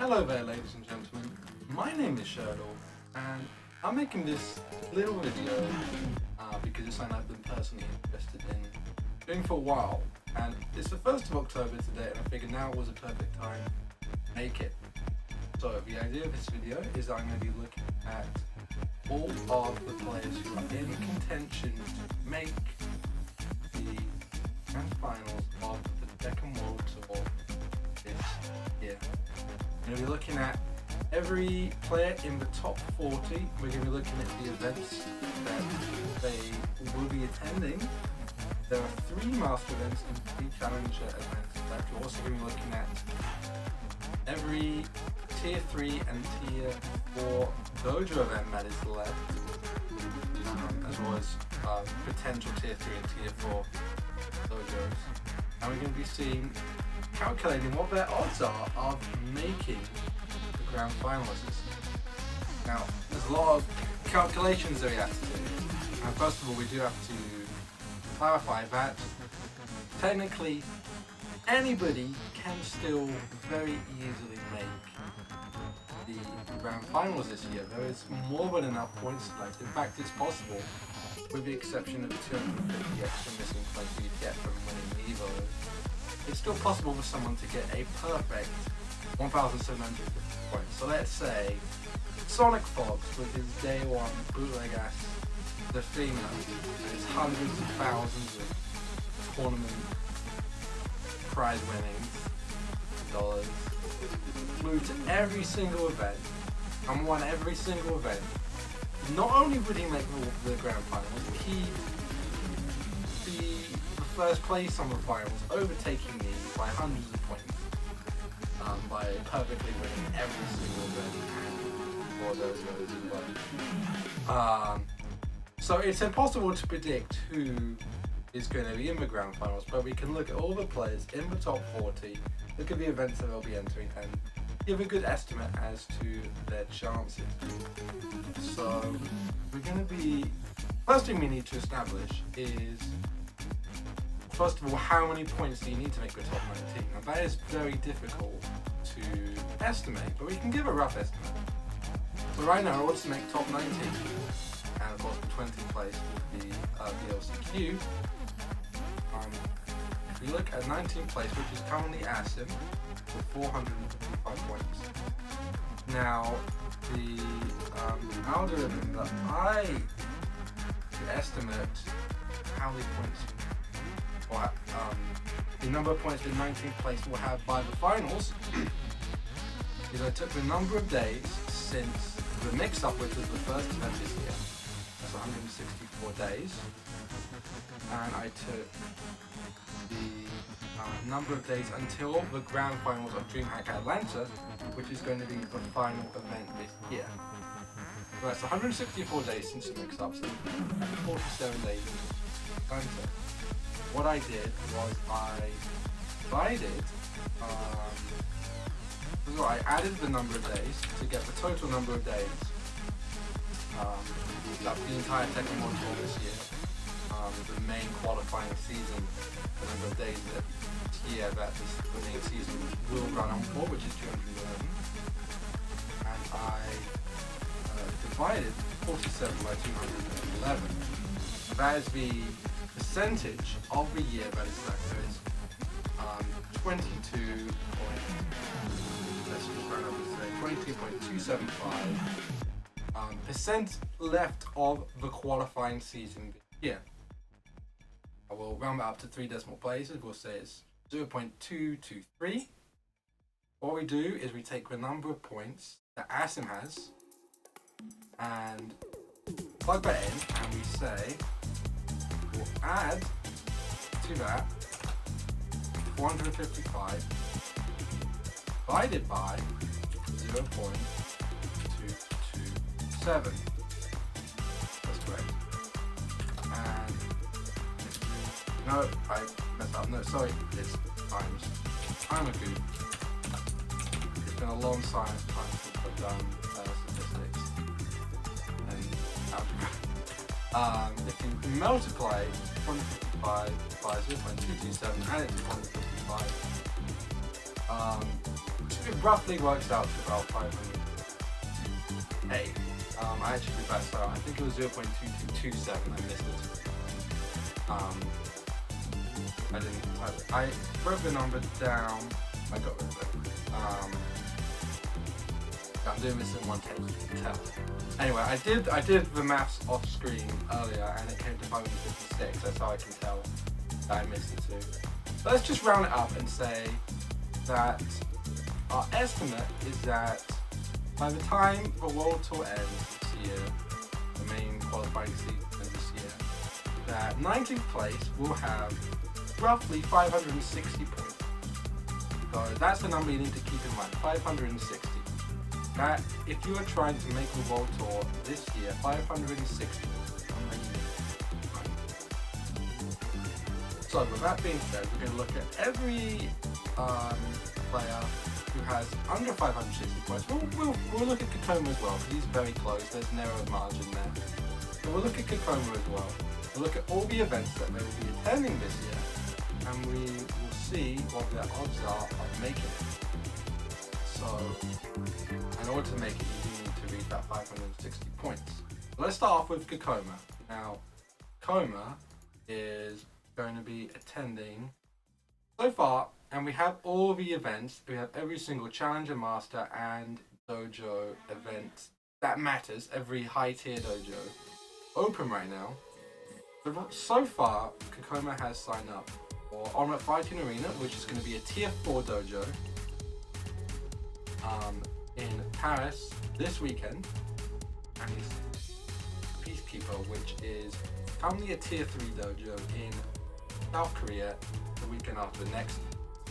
Hello there, ladies and gentlemen. My name is Shirdel, and I'm making this little video because it's something I've been personally interested in doing for a while. And it's the 1st of October today, and I figured now was a perfect time to make it. So the idea of this video is that I'm going to be looking at all of the players who are in contention to make the grand finals of the Tekken World Tour this year. We're going to be looking at every player in the top 40. We're going to be looking at the events that they will be attending. There are 3 master events and 3 challenger events left. We're also going to be looking at every tier 3 and tier 4 dojo event that is left, as well as potential tier 3 and tier 4 dojos. And we're going to be calculating what their odds are of making the grand finalists. Now, there's a lot of calculations that we have to do. And first of all, we do have to clarify that technically anybody can still very easily make the grand finals this year. There is more than enough points left. In fact, it's possible, with the exception of the 250 extra missing points you get from winning Evo. It's still possible for someone to get a perfect 1,750 points. So let's say Sonic Fox with his day 1 bootleg ass Defina and his hundreds of thousands of tournament prize winnings, dollars, flew to every single event and won every single event. Not only would he make the grand finals, he'd be the first place on the finals, overtaking me by hundreds of points by perfectly winning every single event and for those as well. So it's impossible to predict who is going to be in the grand finals, but we can look at all the players in the top 40, look at the events that they'll be entering, and give a good estimate as to their chances. So we're going to be, first thing we need to establish is, first of all, how many points do you need to make the top 19? Now that is very difficult to estimate, but we can give a rough estimate. So right now, in order to make top 19, and of course the 20th place would be the LCQ, if we look at 19th place, which is currently Asim, with 455 points. Now, the algorithm that I estimate how many points, or the number of points the 19th place will have by the finals, is I took the number of days since the mix-up, which was the first event this year, that's 164 days, and I took the number of days until the grand finals of DreamHack Atlanta, which is going to be the final event this year. So that's 164 days since the mix-up, so 47 days in Atlanta. What I did was I divided, I added the number of days to get the total number of days that the entire Tekken World Tour this year, the main qualifying season, the number of days that year that the main season will run on for, which is 211, and I divided 47 by 211. That is the percentage of the year that is left. So it's 22.275 percent left of the qualifying season this year. I will round that up to 3 decimal places. We'll say it's 0.223. What we do is we take the number of points that Asim has and plug that in, and we say we'll add to that 455 divided by 0.227. That's correct. And no, I messed up. No, sorry, it's times. I'm a goof. It's been a long time since I've done statistics and algebra. If you multiply 155 by 0.227 and it's 155, roughly works out to about 500. Hey, I actually did that, so I think it was 0.2227. I missed it. I didn't type it. I wrote the number down. I got rid of it. I'm doing this in one take, you can tell. Anyway, I did the maths off screen earlier, and it came to 556. That's how I can tell that I missed it too. So let's just round it up and say that our estimate is that by the time the World Tour ends this year, the main qualifying season this year, that 19th place will have roughly 560 points. So that's the number you need to keep in mind, 560. That, if you are trying to make the World Tour this year, 560. So with that being said, we're going to look at every player who has under 560 points. We'll look at Kakoma as well, because he's very close. There's narrow margin there. So we'll look at Kakoma as well. We'll look at all the events that they will be attending this year, and we will see what their odds are of making it. So, in order to make it, you do need to reach that 560 points. So let's start off with Kakoma. Now, Kakoma is going to be attending so far, and we have all the events. We have every single Challenger, Master, and Dojo event that matters. Every high tier dojo open right now. So far, Kakoma has signed up for Ultimate Fighting Arena, which is going to be a tier 4 dojo in Paris this weekend, and he's Peacekeeper, which is currently a tier 3 dojo in South Korea the weekend after the next.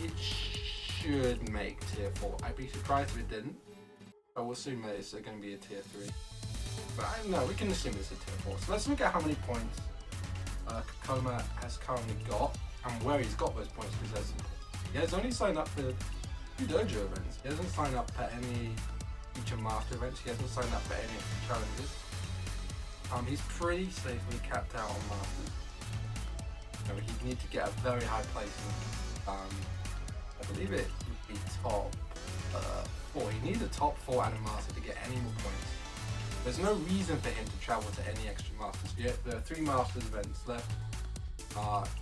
It should make tier 4. I'd be surprised if it didn't, but we'll assume that it's going to be a tier 3. But I don't know, we can assume it's a tier 4. So let's look at how many points Kakoma has currently got and where he's got those points, because he has only signed up for 2 dojo events. He hasn't signed up for any future master events. He hasn't signed up for any challenges. He's pretty safely capped out on masters. He'd need to get a very high placement. I believe it would be top 4. He needs a top 4 and a master to get any more points. There's no reason for him to travel to any extra masters. There are 3 masters events left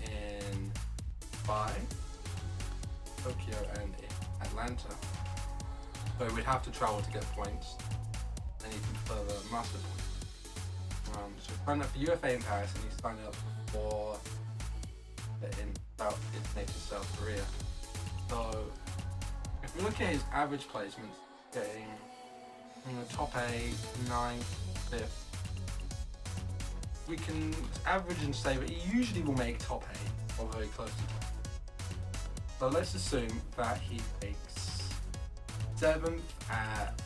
in Dubai, Tokyo, and in Atlanta. So we'd have to travel to get points, and even further master points. So he signed up for UFA in Paris, and he signed up for in native South Korea. So if we look at his average placements, getting top 8, 9th, 5th, we can average and say that he usually will make top 8 or very close to top 8. So let's assume that he makes 7th at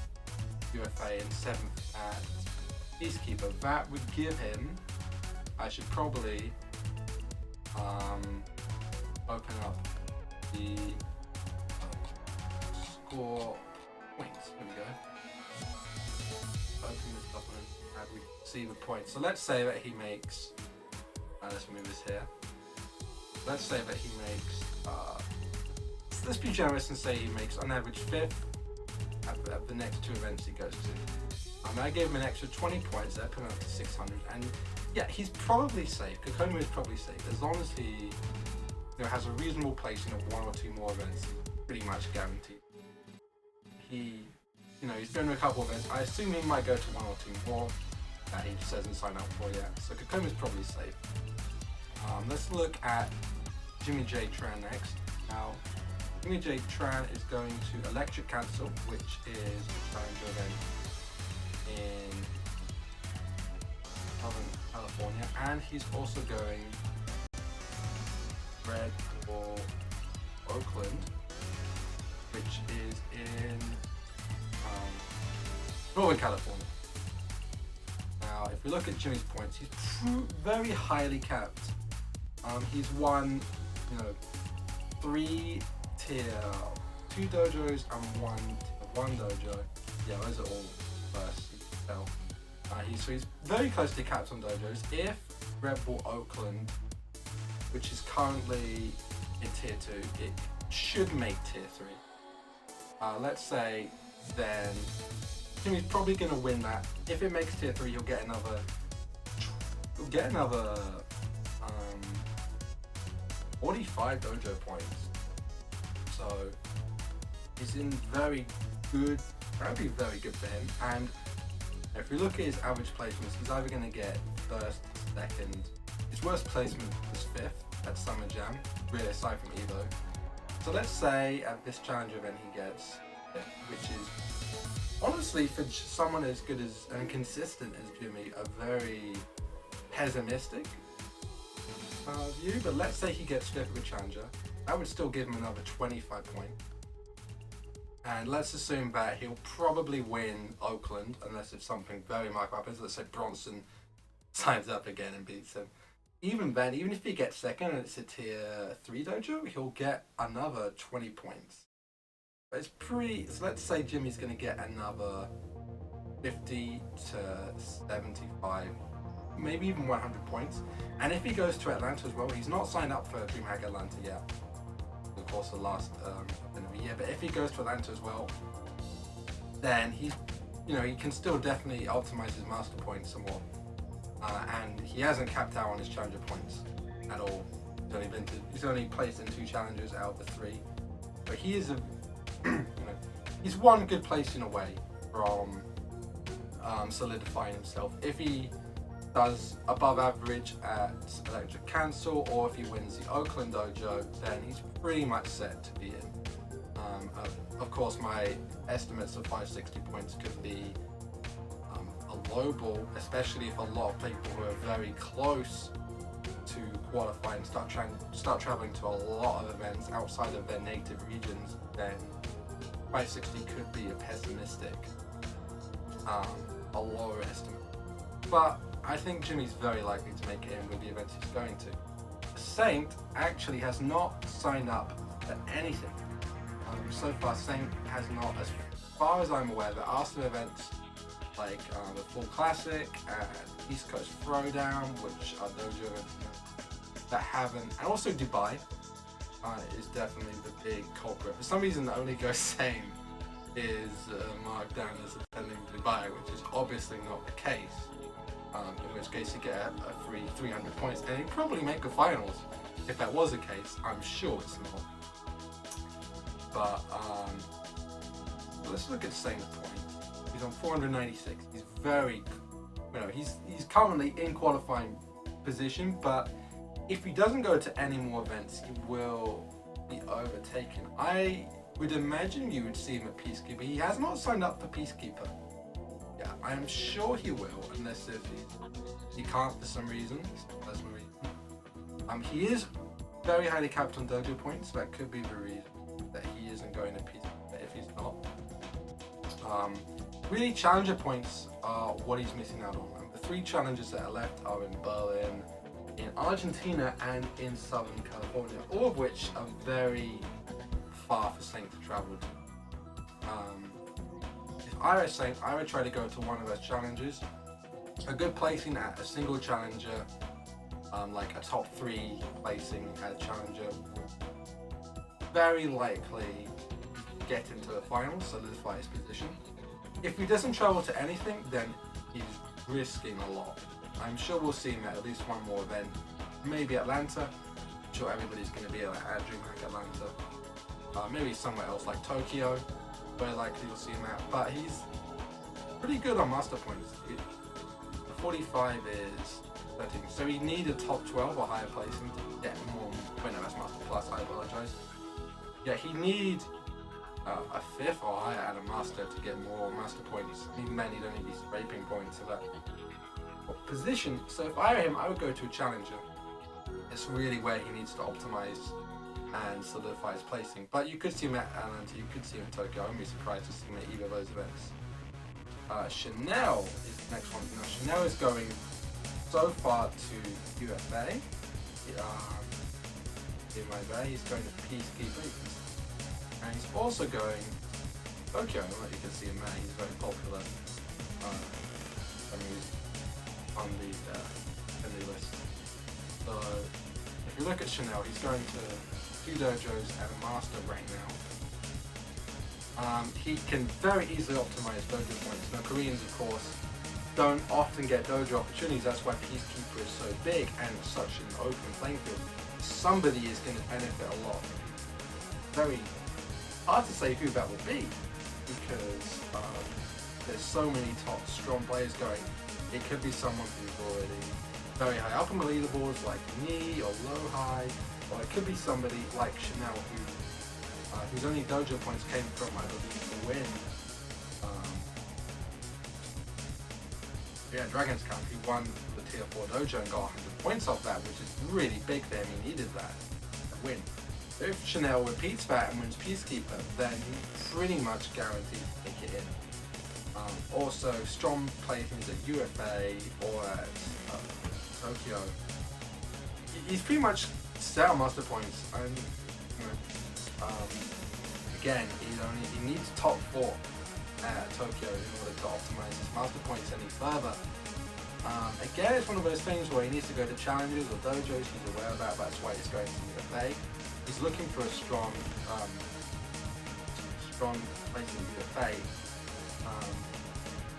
UFA and 7th at Peacekeeper. That would give him, I should probably open up the score points. Here we go. Open this up and we see the points. So let's say that he makes, let's move this here. Let's say that he makes, let's be generous and say he makes on average 5th at the next 2 events he goes to. I gave him an extra 20 points, that put him up to 600, and yeah, he's probably safe. Kakoma is probably safe as long as he has a reasonable placing of 1 or 2 more events. Pretty much guaranteed. He's been to a couple of events. I assume he might go to 1 or 2 more that he just hasn't signed up for yet. So Kakoma is probably safe. Let's look at Jimmy J Tran next. Now, Jimmy J Tran is going to Electric Cancel, which is a challenger event in Southern California, and he's also going Red Bull Oakland, which is in Northern California. Now, if we look at Jimmy's points, he's very highly capped. He's won, 3 tier 2 dojos and 1 dojo. Yeah, those are all first, you can tell. So he's very close to capped on dojos. If Red Bull Oakland, which is currently in tier 2, it should make tier 3. let's say, then Jimmy's probably going to win that. If it makes tier 3, he'll get another 45 dojo points. So he's in very good, that'd be very good for him. And if we look at his average placements, he's either going to get first, second. His worst placement was 5th at Summer Jam, really aside from Evo. So let's say at this challenge event he gets 5th, which is honestly for someone as good as and consistent as Jimmy, a very pessimistic view. But let's say he gets 5th with Challenger, that would still give him another 25 points. And let's assume that he'll probably win Oakland, unless if something very marked happens. Let's say Bronson signs up again and beats him. Even then, even if he gets 2nd and it's a tier 3 dojo, he'll get another 20 points. But it's pretty, so let's say Jimmy's going to get another 50 to 75, maybe even 100 points. And if he goes to Atlanta as well, he's not signed up for DreamHack Atlanta yet. Of course, the last end of the year. But if he goes to Atlanta as well, then he's, he can still definitely optimize his master points some more. And he hasn't capped out on his challenger points at all. He's only placed in 2 challenges out of the 3. But he is he's one good placing away from solidifying himself. If he does above average at Electric Cancel, or if he wins the Oakland Dojo, then he's pretty much set to be in. Of course, my estimates of 560 points could be a low ball, especially if a lot of people who are very close to qualifying start traveling to a lot of events outside of their native regions. Then 560 could be a pessimistic, a lower estimate. But I think Jimmy's very likely to make it in with the events he's going to. Saint actually has not signed up for anything. So far, Saint has not, as far as I'm aware, there are some events like the Full Classic and East Coast Throwdown, which are dojo events that haven't, and also Dubai is definitely the big culprit. For some reason, the only Go Saint is marked down as attending Dubai, which is obviously not the case. In which case you get a free 300 points, and he'd probably make the finals if that was the case. I'm sure it's not. But let's look at Saint's point. He's on 496. He's very, he's currently in qualifying position, but if he doesn't go to any more events, he will be overtaken. I would imagine you would see him at Peacekeeper. He has not signed up for Peacekeeper. Yeah, I'm sure he will, unless if he can't for some reason. He is very highly capped on dojo points, so that could be the reason that he isn't going to Peacekeeper if he's not. Really, challenger points are what he's missing out on. The 3 challenges that are left are in Berlin, in Argentina, and in Southern California, all of which are very far for Saint to travel to. If I were Saint, I would try to go to one of those challenges. A good placing at a single challenger, like a top 3 placing at a challenger, very likely get into the finals, solidify his position. If he doesn't travel to anything, then he's risking a lot. I'm sure we'll see him at least one more event, maybe Atlanta. I'm sure everybody's going to be at DreamHack Atlanta. Maybe somewhere else like Tokyo, very likely you'll see him at. But he's pretty good on master points. The 45 is 13, so he need a top 12 or higher placing to get more. Wait, no, that's master plus. I apologize. Yeah, he need a 5th or higher at a master to get more master points. He may need only be scraping points of that position. So if I were him, I would go to a challenger. It's really where he needs to optimize and solidify his placing. But you could see him at Atlanta, you could see him in Tokyo. I wouldn't be surprised to see him at either of those events. Chanel is the next one. Now Chanel is going so far to USA. He's going to Peacekeeper. And he's also going to Tokyo. You can see him there. He's very popular. He's on the list. So if you look at Chanel, he's going to 2 dojos at a master right now. He can very easily optimize dojo points. Now Koreans, of course, don't often get dojo opportunities. That's why Peacekeeper is so big and such an open playing field. Somebody is going to benefit a lot. Very hard to say who that will be because there's so many top strong players going. It could be someone who's already very high up on the leaderboards like me or low high, or it could be somebody like Chanel whose only dojo points came from, I believe, the win. Dragon's Cup. He won the tier 4 dojo and got 100 points off that, which is really big for him. He needed that to win. If Chanel repeats that and wins Peacekeeper, then he's pretty much guaranteed to make it in. Also, strong placements at UFA or at Tokyo. He's pretty much set on master points, and again, he needs top 4 at Tokyo in order to optimize his master points any further. Again, it's one of those things where he needs to go to challenges or dojos he's aware about. That's why he's going to UFA. He's looking for a strong place in UFA.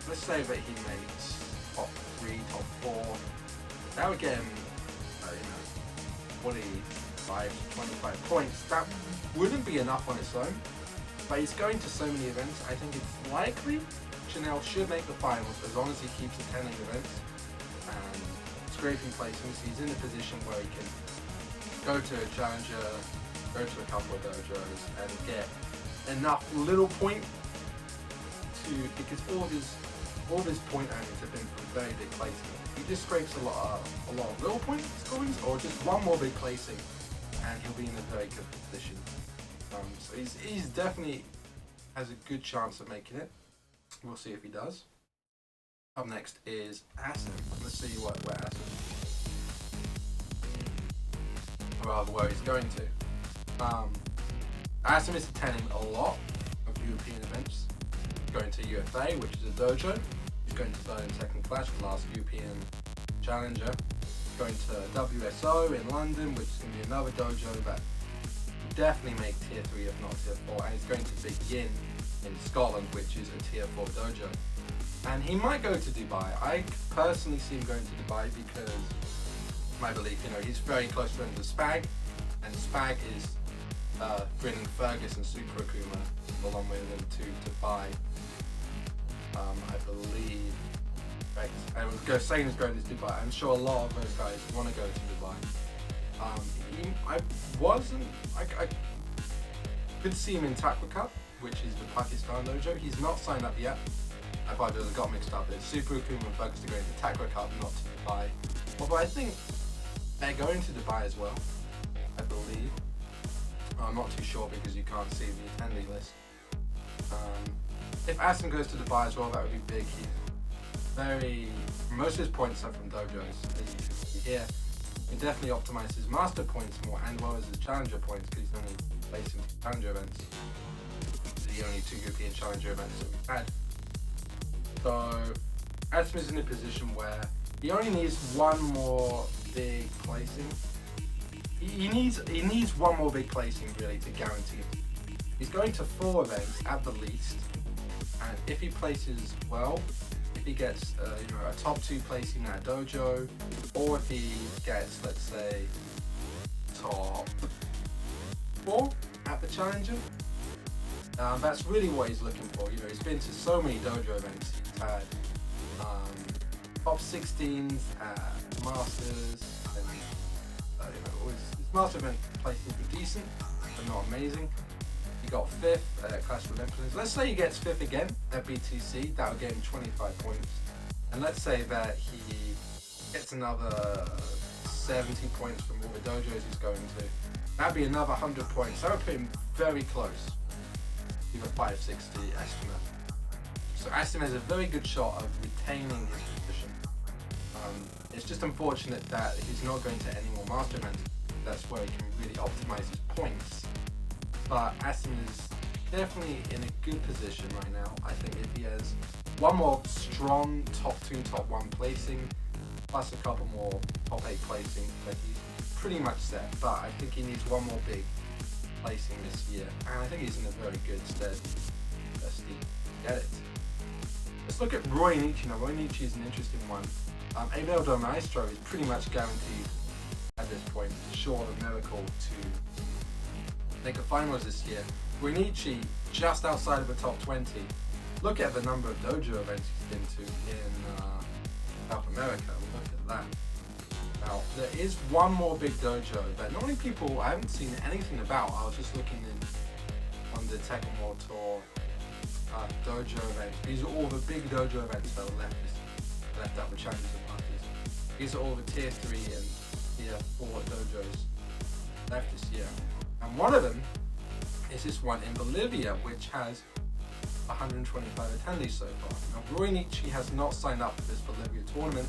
Let's say that he makes top 3, top 4. That would get him, 45 to 25 points. That wouldn't be enough on its own, but he's going to so many events. I think it's likely Chanel should make the finals as long as he keeps attending events and scraping placements. He's in a position where he can go to a challenger, go to a couple of dojos, and get enough little point to, because all of his point earnings have been from very big placements. He just scrapes a lot of little point scorings, or just one more big placing, and he'll be in a very good position. So he's definitely has a good chance of making it. We'll see if he does. Up next is Asim. Let's see where Asim, or rather where he's going to. Asim is attending a lot of European events. He's going to UFA, which is a dojo. He's going to Berlin Tekken Clash, the last European challenger. He's going to WSO in London, which is going to be another dojo that will definitely make tier 3 if not tier 4. And he's going to Big Yin in Scotland, which is a tier 4 dojo. And he might go to Dubai. I personally see him going to Dubai because my belief, he's very close friends with Spag, and Spag is bringing Fergus and Super Akuma along with him to Dubai. I believe. I was saying he's going to Dubai. I'm sure a lot of those guys want to go to Dubai. I could see him in Takwa Cup, which is the Pakistan dojo. He's not signed up yet. I probably got mixed up. It's Super Akuma and Fergus are going to Takwa Cup, not to Dubai. Although I think they're going to Dubai as well, I believe. I'm not too sure because you can't see the attendee list. If Asim goes to Dubai as well, that would be big. Most of his points are from dojos. He definitely optimizes his master points more, and well as his challenger points, because he's only placing challenger events. The only 2 European challenger events that we've had. So Asim is in a position where he only needs one more big placing. He needs one more big placing really to guarantee it. He's going to 4 events at the least, and if he places well, if he gets a top 2 placing at a dojo, or if he gets, let's say, top 4 at the challenger, that's really what he's looking for. He's been to so many dojo events. He's had top 16s at Masters, and his Master event placings were decent, but not amazing. He got 5th at Clash of Olympians. Let's say he gets 5th again at BTC, that would get him 25 points. And let's say that he gets another 70 points from all the dojos he's going to. That'd be another 100 points. That would put him very close to the 560 estimate. So Asim has a very good shot of retaining his position. It's just unfortunate that he's not going to any more Master events. That's where he can really optimize his points. But Asim is definitely in a good position right now. I think if he has one more strong top 2, top 1 placing, plus a couple more top 8 placing, then he's pretty much set. But I think he needs one more big placing this year, and I think he's in a very good stead. get it. Let's look at Roy Nietzsche. Now, Roy Nietzsche is an interesting one. Abel do Maestro is pretty much guaranteed at this point, short of a miracle, to make a finals this year. Roy Nietzsche, just outside of the top 20. Look at the number of dojo events he's been to in South America. Look at that. Now, there is one more big dojo event. Not many people, I haven't seen anything about. I was just looking on the Tekken World Tour dojo events. These are all the big dojo events that are left out the Challengers and Masters. These are all the tier 3 and tier 4 dojos left this year. And one of them is this one in Bolivia, which has 125 attendees so far. Now, Roy Nietzsche has not signed up for this Bolivia tournament,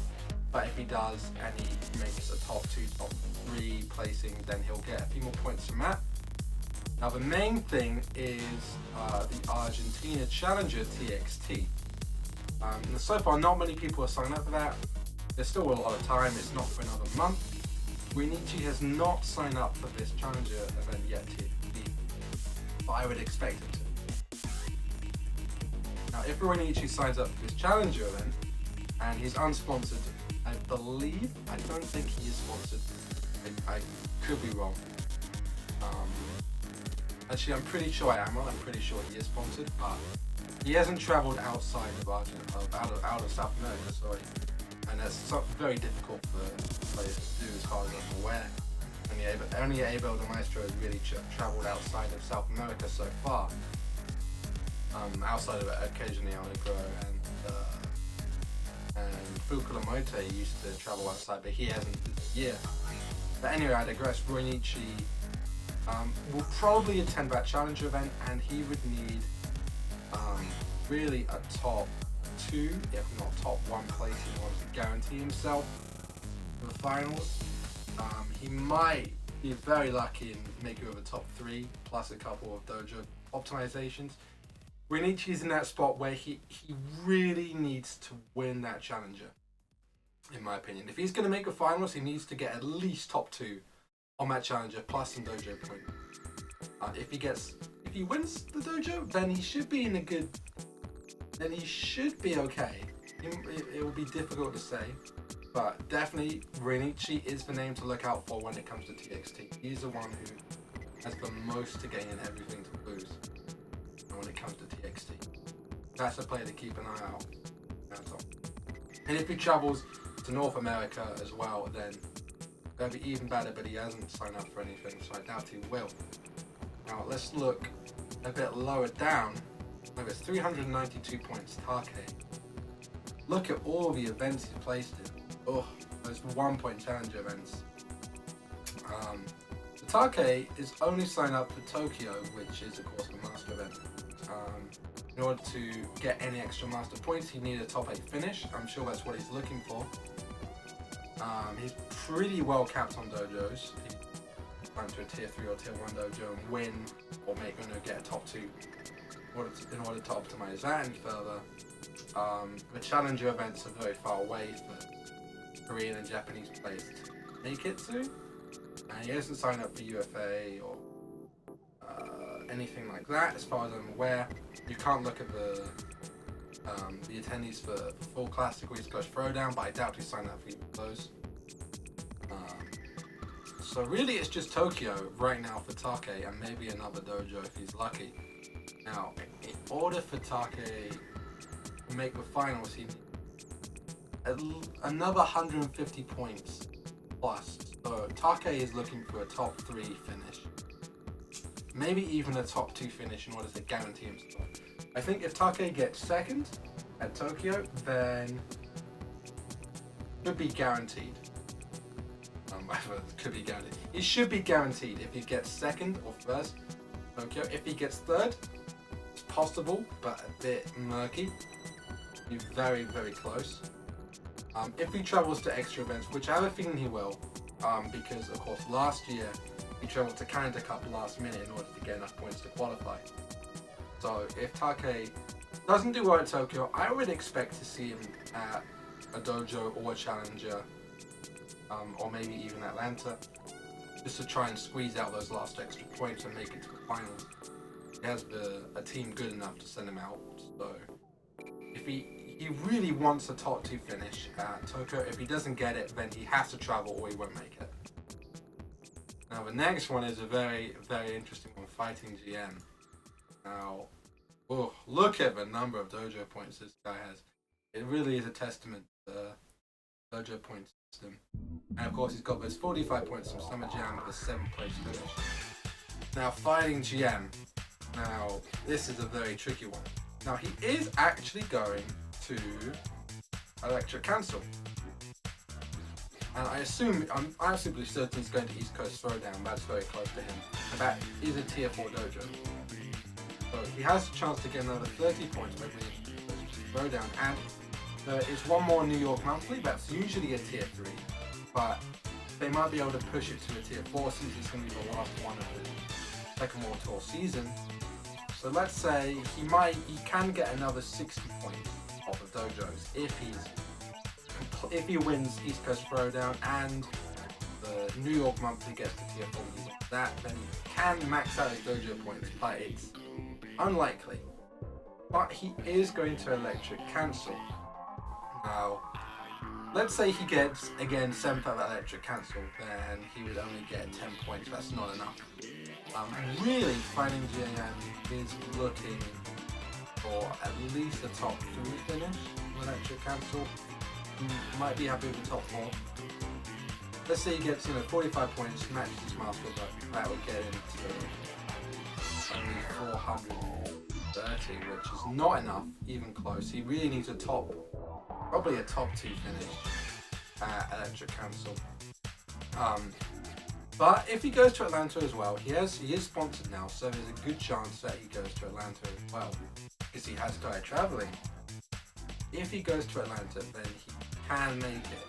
but if he does and he makes a top 2, top 3 placing, then he'll get a few more points from that. Now, the main thing is the Argentina Challenger TXT. And so far, not many people have signed up for that. There's still a lot of time. It's not for another month. Roy Nietzsche has not signed up for this Challenger event yet, TXT, but I would expect him to. Now, if Roy Nietzsche signs up for this Challenger event and he's unsponsored, I believe, I don't think he is sponsored. I could be wrong. Actually, I'm pretty sure I am. I'm pretty sure he is sponsored, but he hasn't traveled outside of Argentina, out of South America, sorry. And that's very difficult for players to do, as far as I'm aware. Only Abel de Maestro has really traveled outside of South America so far. Outside of occasionally Allegro and Fukulamote used to travel outside, but he hasn't this year. But anyway, I digress. Roy Nietzsche will probably attend that Challenger event, and he would need really a top 2, if not top 1 place in order to guarantee himself for the finals. He might be very lucky and make it over top 3, plus a couple of dojo optimizations. Roy Nietzsche is in that spot where he really needs to win that Challenger, in my opinion. If he's going to make a finals, he needs to get at least top 2 on that Challenger, plus some dojo points. If he wins the dojo, then he should be then he should be okay. It will be difficult to say, but definitely Roy Nietzsche is the name to look out for when it comes to TXT. He's the one who has the most to gain and everything to lose when it comes to TXT. That's a player to keep an eye out on. And if he travels to North America as well, then that'll be even better, but he hasn't signed up for anything, so I doubt he will. Now let's look a bit lower down. Look, it's 392 points, Take. Look at all the events he's placed in. Oh, those 1-point Challenger events. Take is only signed up for Tokyo, which is of course the Master event. In order to get any extra Master points, he needed a top 8 finish. I'm sure that's what he's looking for. He's pretty well capped on dojos. He's going to a tier 3 or tier 1 dojo and win, or get a top 2 in order to optimize that any further. The Challenger events are very far away for Korean and Japanese players to make it to. And he hasn't signed up for UFA or anything like that, as far as I'm aware. You can't look at the attendees for full classic or East Coast Throwdown, but I doubt he signed up for either of those. So really it's just Tokyo right now for Take, and maybe another dojo if he's lucky. Now, in order for Take to make the finals, he needs another 150 points plus. So Take is looking for a top 3 finish. Maybe even a top 2 finish in order to guarantee himself. I think if Take gets second at Tokyo, then could be guaranteed. Could be guaranteed. He should be guaranteed if he gets second or first Tokyo. If he gets third, it's possible, but a bit murky. Be very, very close. If he travels to extra events, which I have a feeling he will, because of course last year he travelled to Canada Cup last minute in order to get enough points to qualify. So if Take doesn't do well at Tokyo, I would expect to see him at a dojo or a challenger, or maybe even Atlanta, just to try and squeeze out those last extra points and make it to the finals. he has a team good enough to send him out. So if he really wants a top 2 finish at Tokyo, if he doesn't get it, then he has to travel or he won't make it. Now the next one is a very, very interesting one, Fighting GM. Now, oh, look at the number of dojo points this guy has. It really is a testament to the dojo point system. And of course he's got those 45 points from Summer Jam with a 7th place finish. Now Fighting GM. Now this is a very tricky one. Now he is actually going to Electric Cancel. And I assume, I'm absolutely certain he's going to East Coast Throwdown. That's very close to him. And that is a tier 4 dojo. So he has a chance to get another 30 points by winning Throwdown. And there is one more New York Monthly. That's usually a tier 3. But they might be able to push it to a tier 4 since it's going to be the last one of the second World Tour season. So let's say he can get another 60 points off the dojos if he wins East Coast Throwdown and the New York Monthly gets to tier 4 using that, then he can max out his dojo points, but it's unlikely. But he is going to Electric Cancel. Now, let's say he gets, again, 7th at Electric Cancel, then he would only get 10 points. That's not enough. Really, Fighting GM is looking for at least a top 3 finish with Electric Cancel. Might be happy with the top 4. Let's say he gets 45 points, matches his master, but that would get him to only 430, which is not enough, even close. He really needs probably a top 2 finish at Electric Cancel. But if he goes to Atlanta as well, he is sponsored now, so there's a good chance that he goes to Atlanta as well, because he has started traveling. If he goes to Atlanta, then he can make it.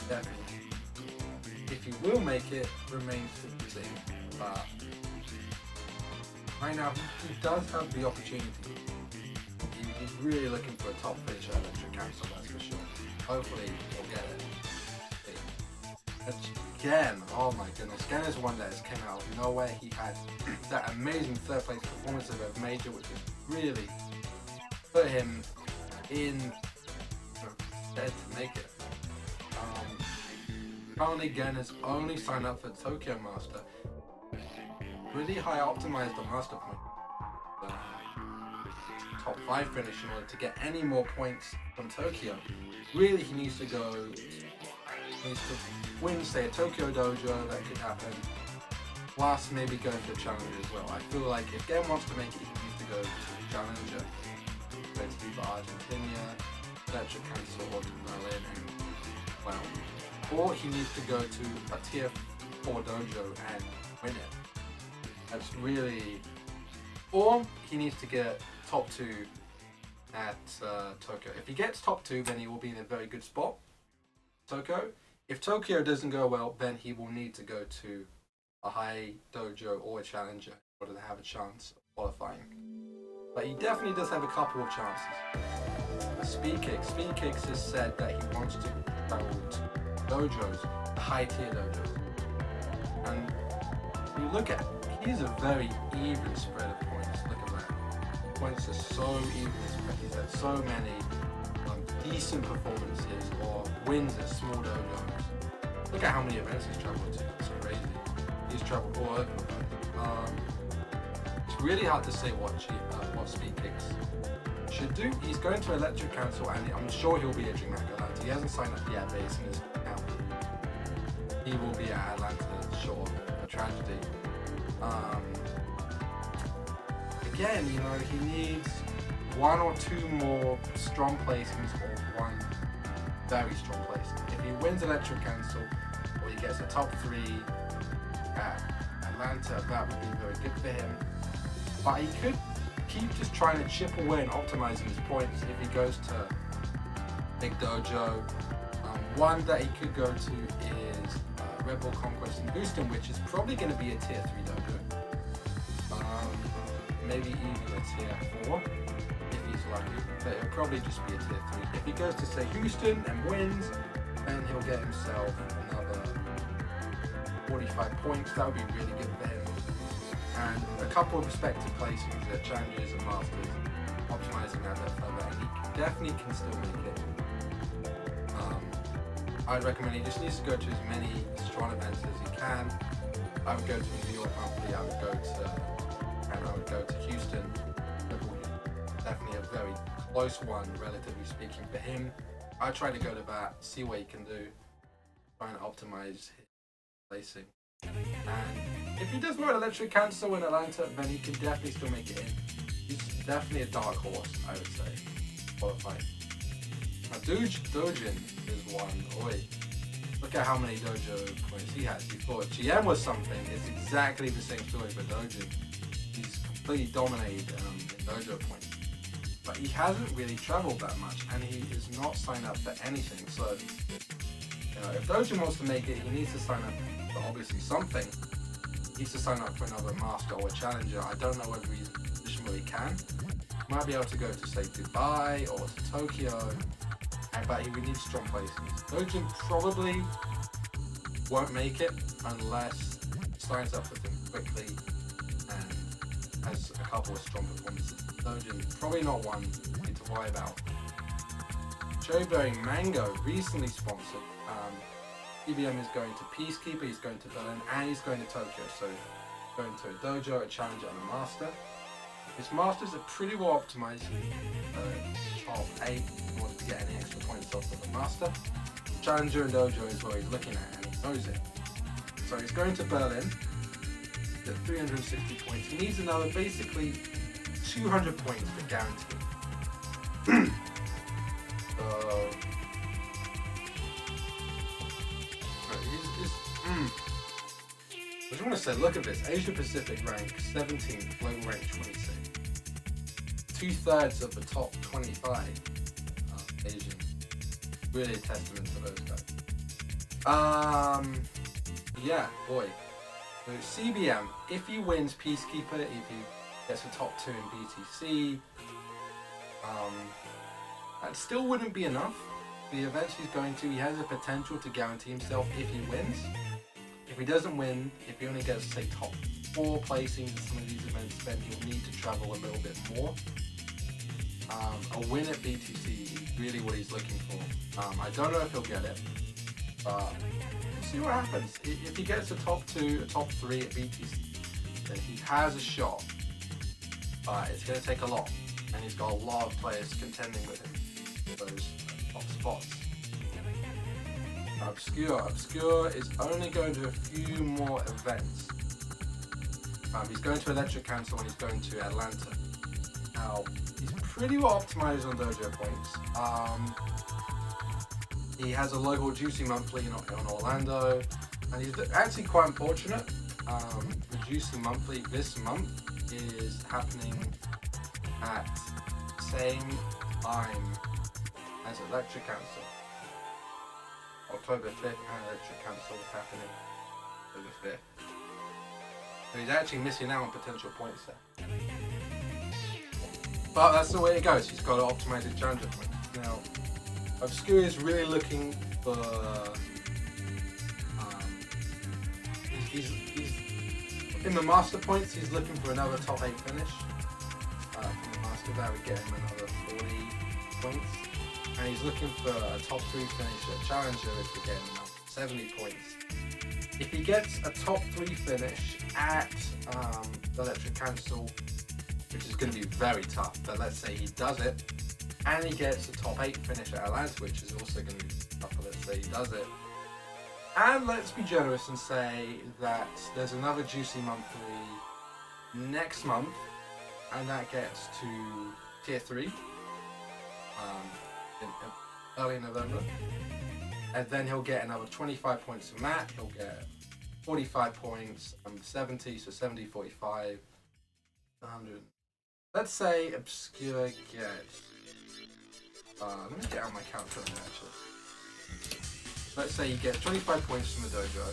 Definitely. If he will make it, remains to be seen. But right now, he does have the opportunity. He's really looking for a top finish at Electric Cancel, that's for sure. Hopefully, he'll get it. Again, oh my goodness, Gen is one that came out of nowhere. He had that amazing 3rd place performance of a major, which has really put him in stead to make it. Currently, Gen has only signed up for Tokyo Master. Really high optimized the Master point. Top 5 finish in order to get any more points from Tokyo. Really, he needs to win, say, a Tokyo Dojo, that could happen. Plus, maybe go for a Challenger as well. I feel like if Gen wants to make it, he needs to go to Challenger. Going to either Argentina, Electric Cancel, or to Berlin, well. Or he needs to go to a tier 4 dojo and win it. That's really... Or he needs to get top 2 at Tokyo. If he gets top 2, then he will be in a very good spot. Tokyo. If Tokyo doesn't go well, then he will need to go to a high dojo or a challenger in order to have a chance of qualifying. But he definitely does have a couple of chances. Speed Kicks has said that he wants to travel to dojos, the high tier dojos. And you look at, he's a very even spread of points. Look at that. Points are so evenly spread. He's had so many decent performances or wins at small dojos. Look at how many events he's traveled to. It's crazy. He's traveled all over the place. It's really hard to say what Speed Kicks should do. He's going to Electric Cancel, and I'm sure he'll be at Dream Atlanta. He hasn't signed up yet, but it's in his account. He will be at Atlanta, sure. A tragedy. Again, he needs 1 or 2 more strong placements or 1 very strong placement. If he wins Electric Cancel or he gets a top 3 at Atlanta, that would be very good for him. But he could keep just trying to chip away and optimizing his points if he goes to Big Dojo. One that he could go to is Red Bull Conquest in Houston, which is probably going to be a tier 3 dojo. Maybe even a tier 4 if he's lucky, but it'll probably just be a tier 3. If he goes to, say, Houston and wins, then he'll get himself another 45 points. That would be really good for him. and a couple of respective placings at Challengers and Masters, optimizing that further, and he definitely can still make it. I'd recommend he just needs to go to as many strong events as he can. I would go to New York monthly, I would go to Houston. Definitely a very close one, relatively speaking, for him. I try to go to that, see what he can do, try and optimize his placing. And if he does well at Electric Cancel in Atlanta, then he can definitely still make it in. He's definitely a dark horse, I would say, qualified. Now Dojin is one. Oi, look at how many dojo points he has. He thought GM was something. It's exactly the same story for Dojin. He's completely dominated in dojo points. But he hasn't really traveled that much, and he is not signed up for anything. So, if Dojin wants to make it, he needs to sign up for obviously something. He needs to sign up for another master or a challenger. I don't know whether he's additionally can. He might be able to go to, say, Dubai or to Tokyo, but he would need strong placings. Dojin probably won't make it unless he signs up for things quickly and has a couple of strong performances. Dojin, probably not one you need to worry about. Cherryberry Mango, recently sponsored. EBM is going to Peacekeeper, he's going to Berlin, and he's going to Tokyo. So going to a dojo, a challenger, and a master. His masters are pretty well optimized. Top 8 in order to get any extra points off of the master. Challenger and dojo is what he's looking at, and he knows it. So he's going to Berlin at 360 points. He needs another basically 200 points to guarantee. So I just want to say, look at this. Asia Pacific rank 17th, global rank 26. 2/3 of the top 25 Asian. Really a testament to those guys. Yeah, boy. So CBM, if he wins Peacekeeper, if he gets a top 2 in BTC, that still wouldn't be enough. The events he's going to, he has the potential to guarantee himself if he wins. If he doesn't win, if he only gets, say, top 4 placings in some of these events, then he'll need to travel a little bit more. A win at BTC is really what he's looking for. I don't know if he'll get it, but we'll see what happens. If he gets a top 2, a top 3 at BTC, then he has a shot. But it's going to take a lot, and he's got a lot of players contending with him for those top spots. Obscure is only going to a few more events. He's going to Electric Cancel and he's going to Atlanta. Now, he's pretty well optimized on dojo points. He has a local Juicy Monthly in Orlando, and he's actually quite unfortunate. The Juicy Monthly this month is happening at the same time as Electric Cancel. October 5th and Electric Cancel is happening October 5th. So he's actually missing out on potential points there. But that's the way it goes. He's got to optimize his challenger points. Now, Obscure is really looking for... he's in the master points, he's looking for another top 8 finish. From the master, that would get him another 40 points. And he's looking for a top 3 finish at Challenger, which would get him another 70 points. If he gets a top 3 finish at the Electric Cancel, which is going to be very tough, but let's say he does it, and he gets a top 8 finish at Atlanta, which is also going to be tough, but let's say he does it. And let's be generous and say that there's another Juicy Monthly next month, and that gets to Tier 3. In early November, and then he'll get another 25 points to Matt. He'll get 45 points, 70, so 70, 45, 100. Let's say Obscure gets. Let me get out my calculator actually. Let's say he gets 25 points from the dojo.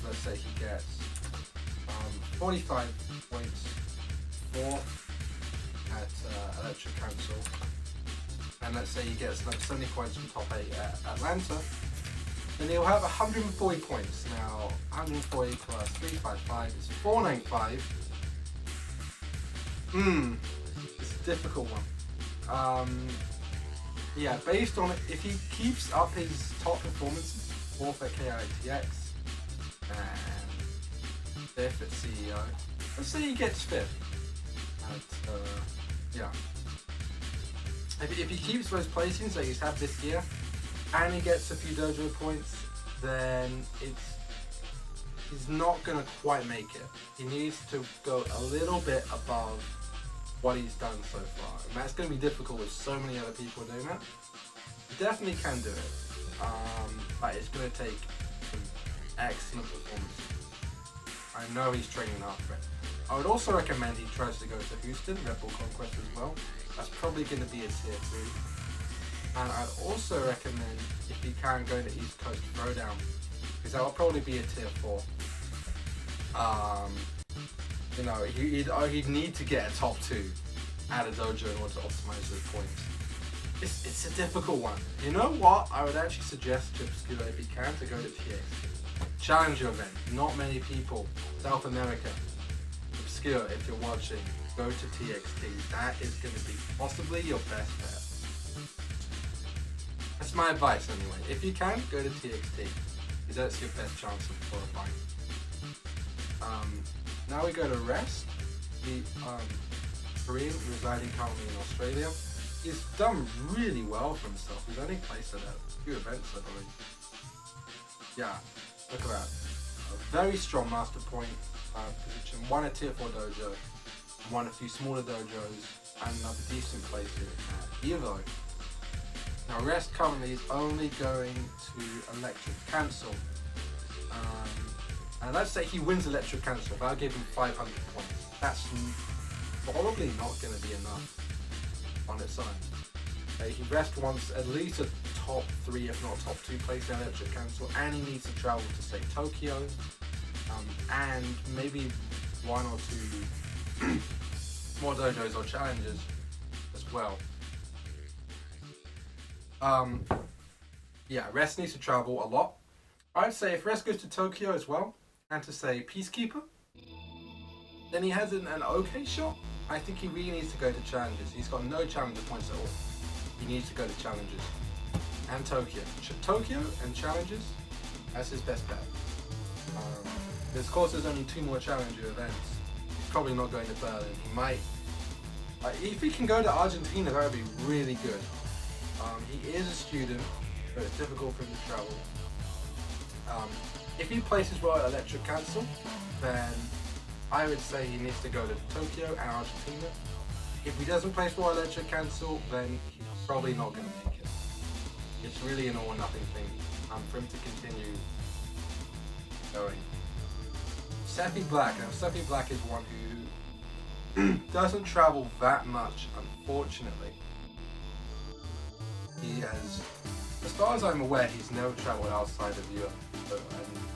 Let's say he gets 45 points for at Electric Cancel. And let's say he gets like 70 points from top 8 at Atlanta, then he'll have 140 points. Now, 140 plus 355 is 495. It's a difficult one. Yeah, based on if he keeps up his top performances, 4th at KITX and 5th at CEO. Let's say he gets 5th at, yeah. If he keeps those placings that he's had this year, and he gets a few dojo points, then he's not gonna quite make it. He needs to go a little bit above what he's done so far, and that's gonna be difficult with so many other people doing that. He definitely can do it, but it's gonna take some excellent performances. I know he's training up for it. I would also recommend he tries to go to Houston, Red Bull Conquest as well. That's probably going to be a tier 3. And I'd also recommend, if he can, go to East Coast Throwdown, because that will probably be a tier 4. You know, he'd need to get a top 2 at a dojo in order to optimize those points. It's a difficult one. You know what? I would actually suggest to Obscure, if he can, to go to TXT. Challenger event. Not many people. South America. Obscure, if you're watching, go to TXT. That is going to be possibly your best bet. That's my advice anyway. If you can, go to TXT, because that's your best chance of qualifying. Now we go to Rest, the Korean residing currently in Australia. He's done really well for himself. He's only placed at a few events, I believe. Yeah, look at that. A very strong master point position. Won a tier 4 dojo, won a few smaller dojos, and another decent place at Evo. Now Rest currently is only going to Electric Cancel. And let's say he wins Electric Cancel, that'll give him 500 points. That's probably not going to be enough on its own. Rest wants at least a top 3, if not top 2 place in Electric Cancel, and he needs to travel to, say, Tokyo, and maybe 1 or 2 more dojos or challenges as well. Yeah, Rest needs to travel a lot. I'd say if Rest goes to Tokyo as well, and to, say, Peacekeeper, then he has an okay shot. I think he really needs to go to challenges. He's got no challenger points at all. He needs to go to challenges. And Tokyo. Tokyo and challenges, that's his best bet. Of course, there's only 2 more challenger events. He's probably not going to Berlin. He might. If he can go to Argentina, that would be really good. He is a student, so it's difficult for him to travel. If he places well at Electric Cancel, then I would say he needs to go to Tokyo and Argentina. If he doesn't place well at Electric Cancel, then he's probably not going to make it. It's really an all or nothing thing for him to continue going. Seppi Black. Now, Seppi Black is one who doesn't travel that much, unfortunately. He has, as far as I'm aware, he's never travelled outside of Europe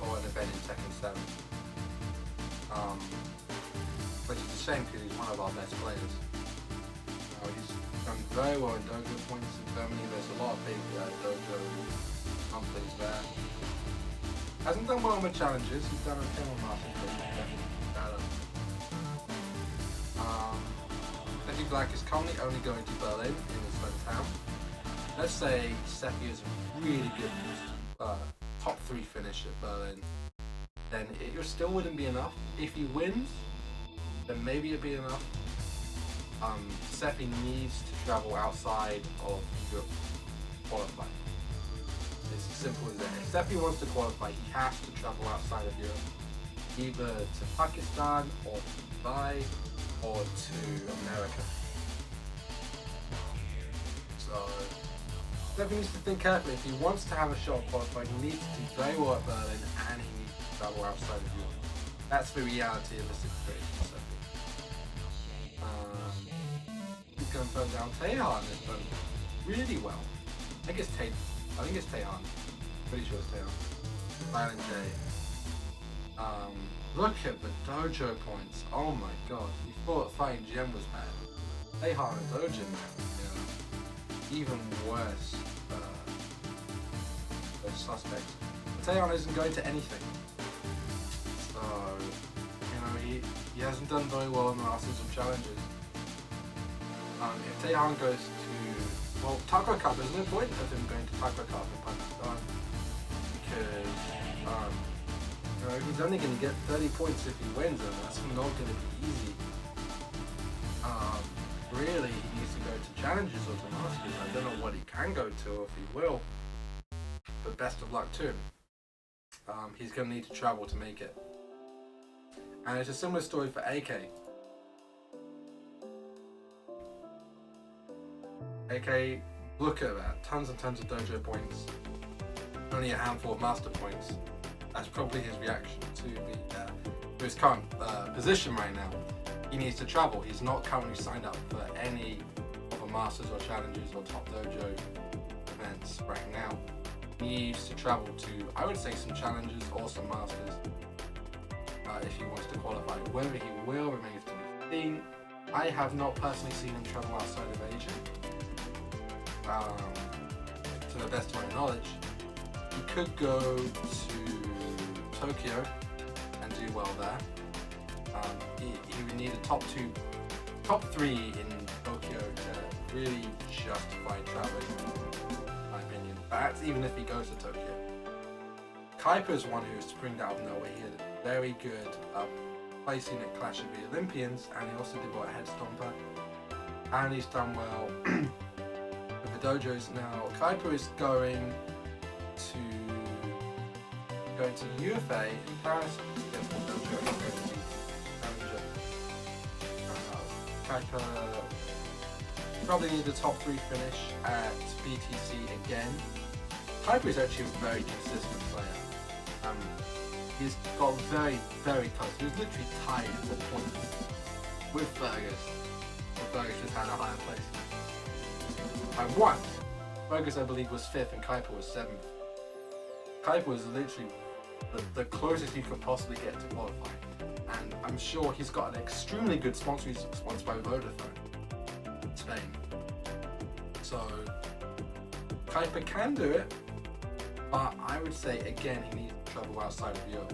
or an event in Tekken 7. Which is a shame because he's one of our best players. He's done very well in dojo points in Germany. There's a lot of big dojo companies there. Hasn't done well with challenges. He's done okay on masters, but he's definitely better. Seppi Black is currently only going to Berlin in his hometown. Let's say Seppi is a really good top 3 finish at Berlin. Then it still wouldn't be enough. If he wins, then maybe it'd be enough. Seppi needs to travel outside of Europe to qualify. It's as simple as that. If Seppi wants to qualify, he has to travel outside of Europe, either to Pakistan or to Dubai or to America. So Seppi needs to think carefully. If he wants to have a shot at qualifying, he needs to do very well at Berlin, and he needs to travel outside of Europe. That's the reality of the situation. He's going to put down Tehan this time really well. I think it's Tehan. Pretty sure it's Tehan. Violent J. Look at the dojo points. Oh my god. You thought fighting Gem was bad. Tehan and Dojin, man. Even worse. Those suspects. Tehan isn't going to anything. So, he hasn't done very well in the Masters of Challenges. If Tehan goes to, well, Taco Cup, there's no point of him going to Taco Cup in Pakistan because he's only going to get 30 points if he wins, and that's not going to be easy. Really, he needs to go to Challenges or the Masters. I don't know what he can go to or if he will, but best of luck to him. He's going to need to travel to make it. And it's a similar story for AK. AK, look at that, tons and tons of dojo points, only a handful of master points. That's probably his reaction to his current position right now. He needs to travel. He's not currently signed up for any of the Masters or Challenges or Top Dojo events right now. He needs to travel to, I would say, some Challenges or some Masters if he wants to qualify. Whether he will remains to be seen. I have not personally seen him travel outside of Asia. To the best of my knowledge, he could go to Tokyo and do well there. He would need a top 3 in Tokyo to really justify traveling, in my opinion. That's even if he goes to Tokyo. Kaipa is one who springed out of nowhere. He had a very good placing at Clash of the Olympians, and he also did well at Head Stomper. And he's done well with the dojos now. Kaipa is going to UFA in Paris. Kaipa probably need a top 3 finish at BTC again. Kaipa is actually a very consistent player. He's got very, very close. He was literally tied at the point with Fergus. Fergus just had a higher place. By 1. Fergus, I believe, was 5th and Kaipa was 7th. Kaipa was literally the closest he could possibly get to qualifying. And I'm sure he's got an extremely good sponsor. He's sponsored by Vodafone in Spain. So Kaipa can do it, but I would say again he needs to travel outside of Europe.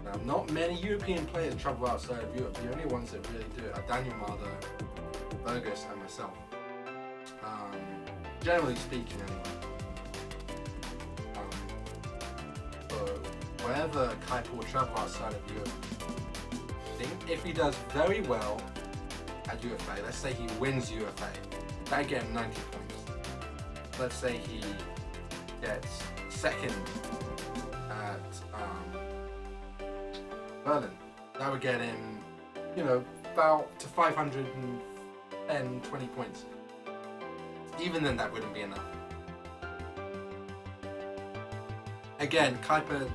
Now, not many European players travel outside of Europe. The only ones that really do it are Daniel Marder, Fergus, and myself. Generally speaking, anyway. Wherever Kaipa will travel outside of Europe, I think if he does very well at UFA, let's say he wins UFA, that get him 90 points. Let's say he gets 2nd at Berlin, that would get him, about to 510, 20 points. Even then, that wouldn't be enough. Again, Kaipa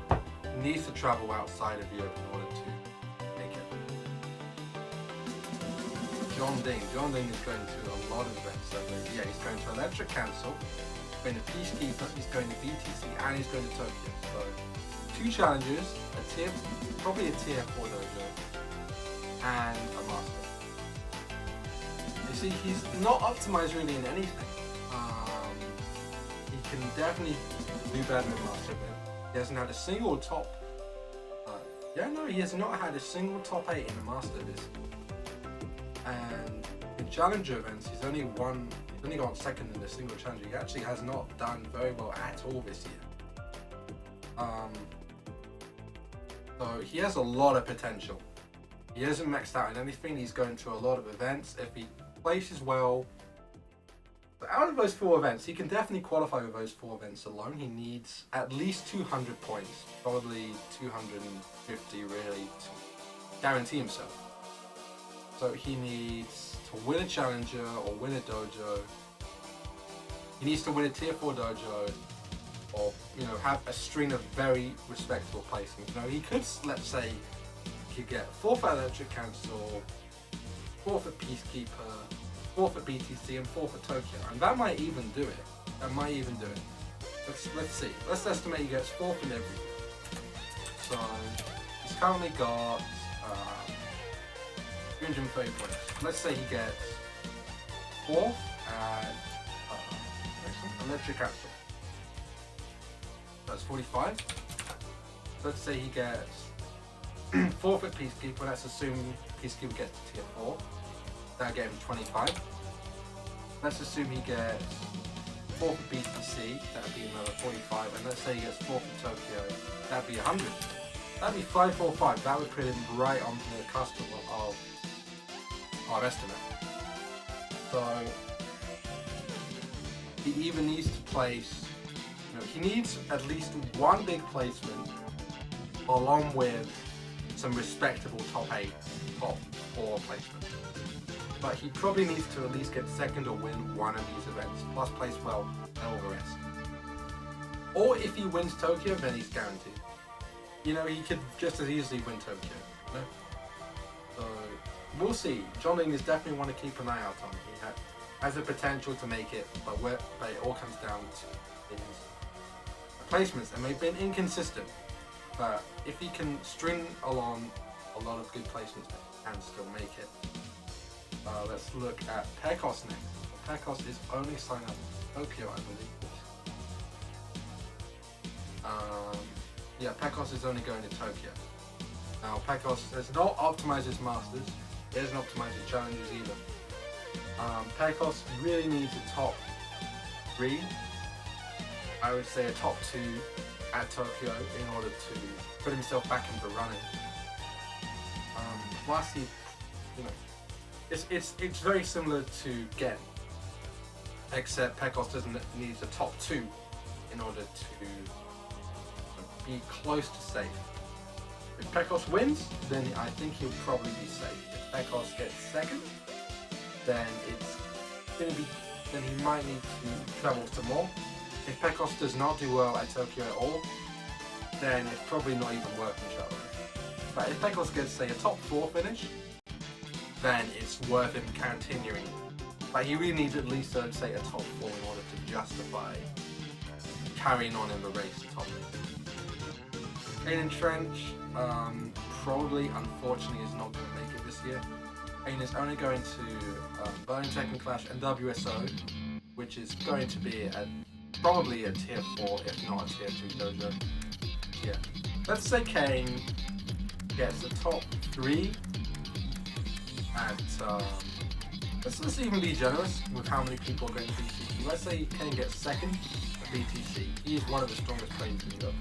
needs to travel outside of Europe in order to make it. John Ding is going to a lot of events. Yeah, he's going to Electric Council, he's going to Peacekeeper, he's going to BTC, and he's going to Tokyo. So 2 challenges, probably a tier 4 dojo, and a master. You see, he's not optimized really in anything. He can definitely do better than master. He hasn't had a single top. He has not had a single top 8 in the master this year. And in challenger events, he's only gone 2nd in a single challenger. He actually has not done very well at all this year. So he has a lot of potential. He hasn't maxed out in anything. He's going to a lot of events. If he places well, but out of those 4 events, he can definitely qualify with those 4 events alone. He needs at least 200 points, probably 250 really, to guarantee himself. So he needs to win a challenger or win a dojo. He needs to win a tier 4 dojo, or have a string of very respectable placements. He could, let's say, he could get 4th at Electric Council, 4th at Peacekeeper, 4th at BTC, and 4th at Tokyo, and that might even do it. Let's see. Let's estimate he gets 4th in everything. So he's currently got 330 points. Let's say he gets 4th at Electric Council. That's 45. Let's say he gets 4th at Peacekeeper. Let's assume Peacekeeper gets to tier 4. that'll get him 25. Let's assume he gets 4th at BTC, that'd be another 45, and let's say he gets 4th at Tokyo, that'd be 100. That'd be 545. That would put him right on the cusp of our estimate. So he either needs to place, he needs at least one big placement along with some respectable top 8, top 4 placements. But he probably needs to at least get second or win one of these events, plus place well and all the rest. Or if he wins Tokyo, then he's guaranteed. He could just as easily win Tokyo. So we'll see. John Ling is definitely one to keep an eye out on. He has the potential to make it, but it all comes down to his placements, and they've been inconsistent. But if he can string along a lot of good placements, he can still make it. Let's look at Pecos next. Pecos is only signed up for Tokyo, I believe. Yeah, Pecos is only going to Tokyo. Now, Pecos has not optimized his Masters. He hasn't optimized his challenges either. Pecos really needs a top 3. I would say a top 2 at Tokyo in order to put himself back in the running. Whilst he, it's very similar to Gen, except Pecos needs a top 2 in order to be close to safe. If Pecos wins, then I think he'll probably be safe. If Pecos gets second, then then he might need to travel some more. If Pecos does not do well at Tokyo at all, then it's probably not even worth him traveling. But if Pecos gets, say, a top 4 finish, then it's worth him continuing. But he really needs at least, say, a top 4 in order to justify carrying on in the race top 8. Aiden Trench, probably, unfortunately, is not going to make it this year. Aiden is only going to Berlin Tekken Clash and WSO, which is going to be probably a tier 4, if not a tier 2 dojo. Yeah. Let's say Kane gets a top 3 at, let's even be generous with how many people are going to BTC. Let's say Kane gets second at BTC. He is one of the strongest players in Europe.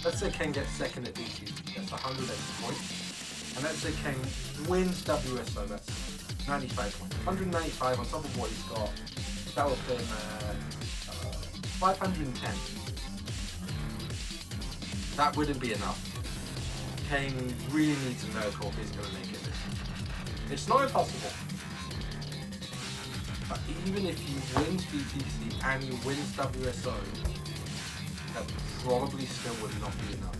Let's say Kane gets second at BTC. That's 180 points. And let's say Kane wins WSO. That's 95 points. 195 on top of what he's got. That would put him at 510. That wouldn't be enough. Kane really needs a miracle if he's going to make it. It's not impossible. But even if he wins BTC and he wins WSO, that probably still would not be enough.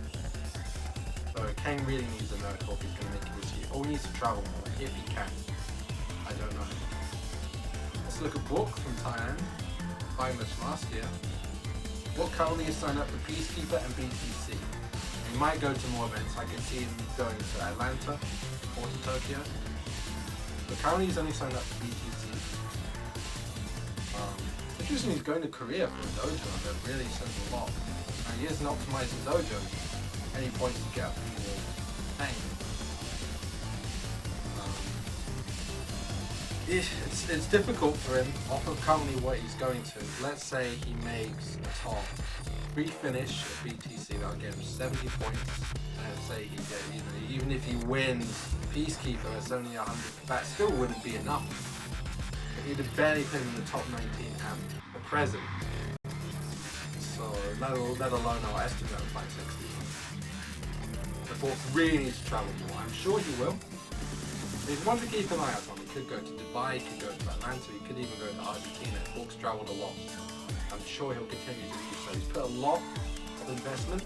So Kane really needs a miracle if he's going to make it this year. Or he needs to travel more, if he can. I don't know. Let's look at Book from Thailand. Finalist last year. Book currently is signed up for Peacekeeper and BTC. He might go to more events. I can see him going to Atlanta or to Tokyo. But currently he's only signed up for BTC. Interestingly, he's going to Korea for a dojo, and that really says a lot. And he isn't optimizing dojo. Any points to get for Pain. It's difficult for him, off of currently what he's going to. Let's say he makes a top 3 finish at BTC, that'll get him 70 points. And let's say he gets, even if he wins Peacekeeper, it's only 100. That still wouldn't be enough. He'd have barely put him in the top 19 at the present. So let alone our estimate of 560. The Book really needs to travel more. I'm sure he will. He's one to keep an eye out on. He could go to Dubai, he could go to Atlanta, he could even go to Argentina. Book's traveled a lot. I'm sure he'll continue to do so. He's put a lot of investment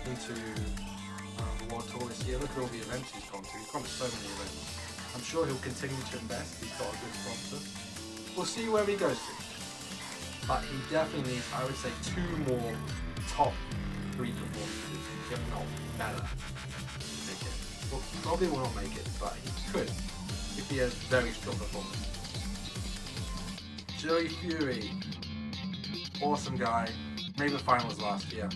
into the World Tour this year. Look at all the events he's gone to. He's gone to so many events. I'm sure he'll continue to invest. He's got a good sponsor. We'll see where he goes to. But he definitely needs, I would say, 2 more top 3 performances, if not better, to make it. Well, probably will not make it, but he could if he has very strong performance. Joey Fury, awesome guy. Made the finals last year.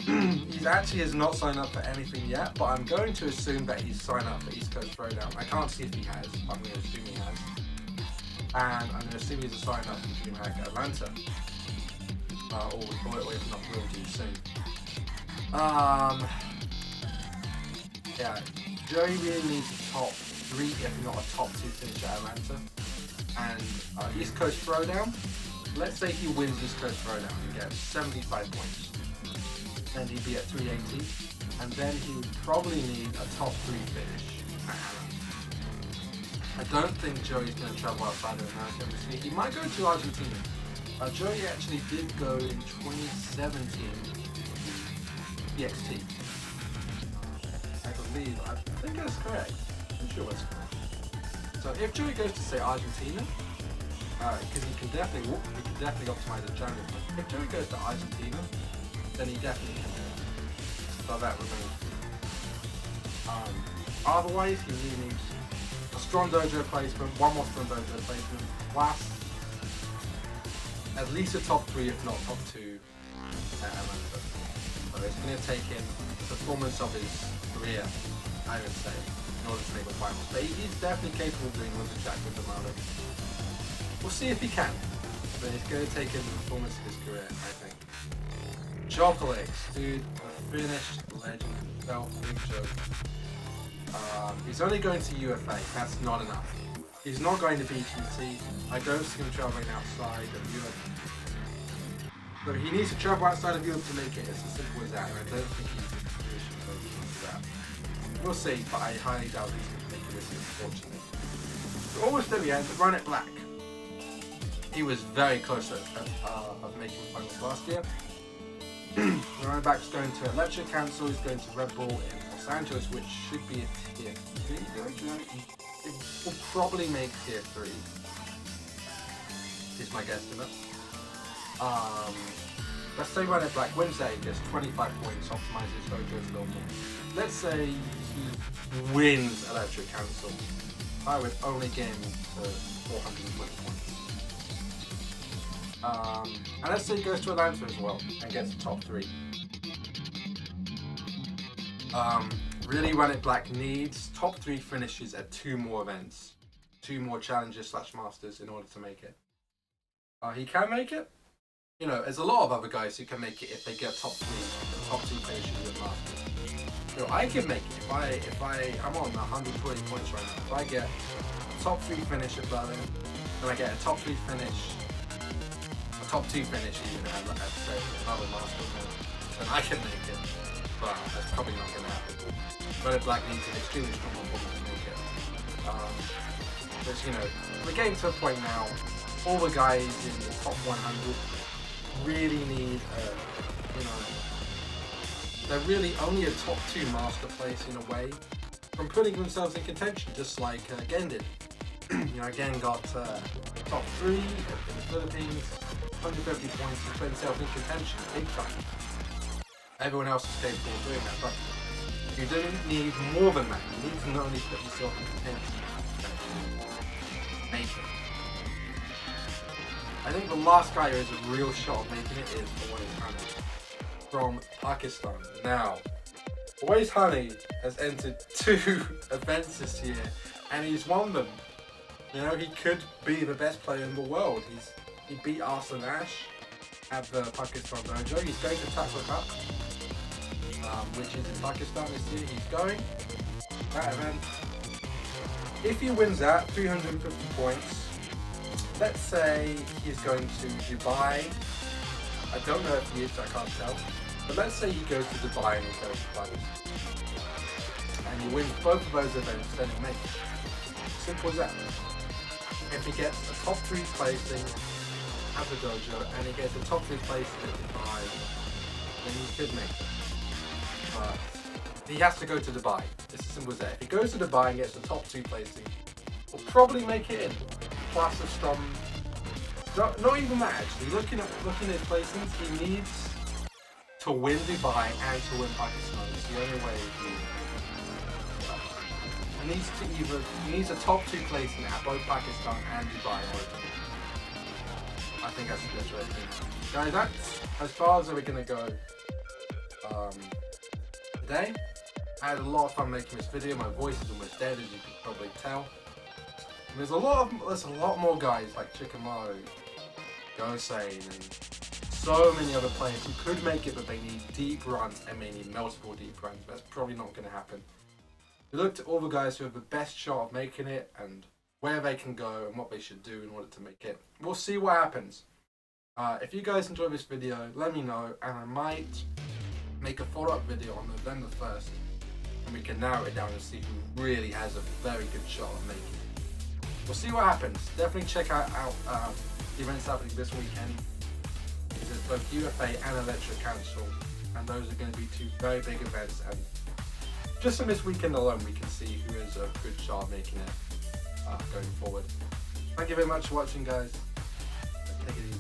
He actually has not signed up for anything yet, but I'm going to assume that he's signed up for East Coast Throwdown. I can't see if he has, but I'm going to assume he has. And I'm going to assume he's a sign up for DreamHack Atlanta. Or if not, we'll do soon. Yeah, Joey really needs a top 3, if not a top 2 finish at Atlanta. And East Coast Throwdown, let's say he wins East Coast Throwdown and gets 75 points. Then he'd be at 380, and then he would probably need a top 3 finish at Atlanta. I don't think Joey's going to travel outside of America this year. He might go to Argentina. Joey actually did go in 2017 EXT. I think that's correct. I'm sure that's correct. So if Joey goes to say Argentina, because he can definitely optimize the jungle. If Joey goes to Argentina, then he definitely can do it. So that remains. Otherwise, he really needs a strong dojo placement, one more strong dojo placement, plus at least a top 3, if not top 2 at Atlanta. So it's going to take him the performance of his career, I would say, in order to make the finals. But he's definitely capable of doing wins and jack with the Marley. We'll see if he can, but it's going to take him the performance of his career, I think. Chocolate, dude, a finished legend himself, big joke. He's only going to UFA, that's not enough. He's not going to BTC. I don't see him traveling outside of Europe. So he needs to travel outside of Europe to make it. It's as simple as that, and I don't think he's in a position to do that. We'll see, but I highly doubt he's going to make it this year, unfortunately. So almost there we end. Run it black. He was very close of making finals last year. Run back's going to Electric Council. He's going to Red Bull in Los Angeles, which should be a tier 3 dojo. It will probably make tier 3. Is my guesstimate. Let's say Run It Black wins that, he gets 25 points, optimizes dojos a little more. Let's say he wins Electric Council. I would only gain to 420 points. And let's say he goes to Atlanta as well and gets the top 3. Really, Run It Black needs top 3 finishes at 2 more events, 2 more challenges / masters in order to make it. He can make it. You know, there's a lot of other guys who can make it if they get top 2 finishes at masters. So I can make it if I'm on 120 points right now. If I get a top 3 finish at Berlin, then I get a top 3 finish, a top 2 finish even at say another master event, then I can make it. But that's probably not going to happen. Red Black needs an extremely strong performance to make it. But you know, we're getting to a point now, all the guys in the top 100 really need, you know, they're really only a top 2 master place in a way from putting themselves in contention, just like Gen did. You know, Gen got top 3 in the Philippines, 150 points, and put himself in contention big time. Everyone else is capable of doing that, but you don't need more than that. You need to not only put yourself in contention, make it. I think the last guy who has a real shot of making it is Always Honey from Pakistan. Now, Always Honey has entered 2 events this year, and he's won them. You know, he could be the best player in the world. He beat Arslan Ash at the Pakistan dojo. He's going to Takla Cup, which is in Pakistan this year. He's going that event. If he wins that, 350 points. Let's say he's going to Dubai. I don't know if he is, I can't tell. But let's say he goes to Dubai and he goes to Paris. And he wins both of those events, then he'll make it. Simple as that. If he gets a top 3 placing at the dojo and he gets a top 3 placing at Dubai, then he could make it. But he has to go to Dubai. It's as simple as that. If he goes to Dubai and gets the top 2 placing, he'll probably make it in. Plus of some, not even that actually. Looking at his placings, he needs to win Dubai and to win Pakistan. It's the only way he needs a top 2 placing at both Pakistan and Dubai. I think that's the best way to do it. Guys, that's as far as we're gonna go today. I had a lot of fun making this video. My voice is almost dead, as you can probably tell. And there's a lot more guys like Chikamaru, Gosei, and so many other players who could make it, but they need deep runs, and they need multiple deep runs. That's probably not going to happen. We looked at all the guys who have the best shot of making it, and where they can go, and what they should do in order to make it. We'll see what happens. If you guys enjoy this video, let me know, and I might make a follow-up video on November 1st, and we can narrow it down and see who really has a very good shot of making it. We'll see what happens. Definitely check out the events happening this weekend. There's both UFA and Electric Council, and those are going to be two very big events, and just in this weekend alone we can see who is a good shot of making it going forward. Thank you very much for watching, guys. Take it easy.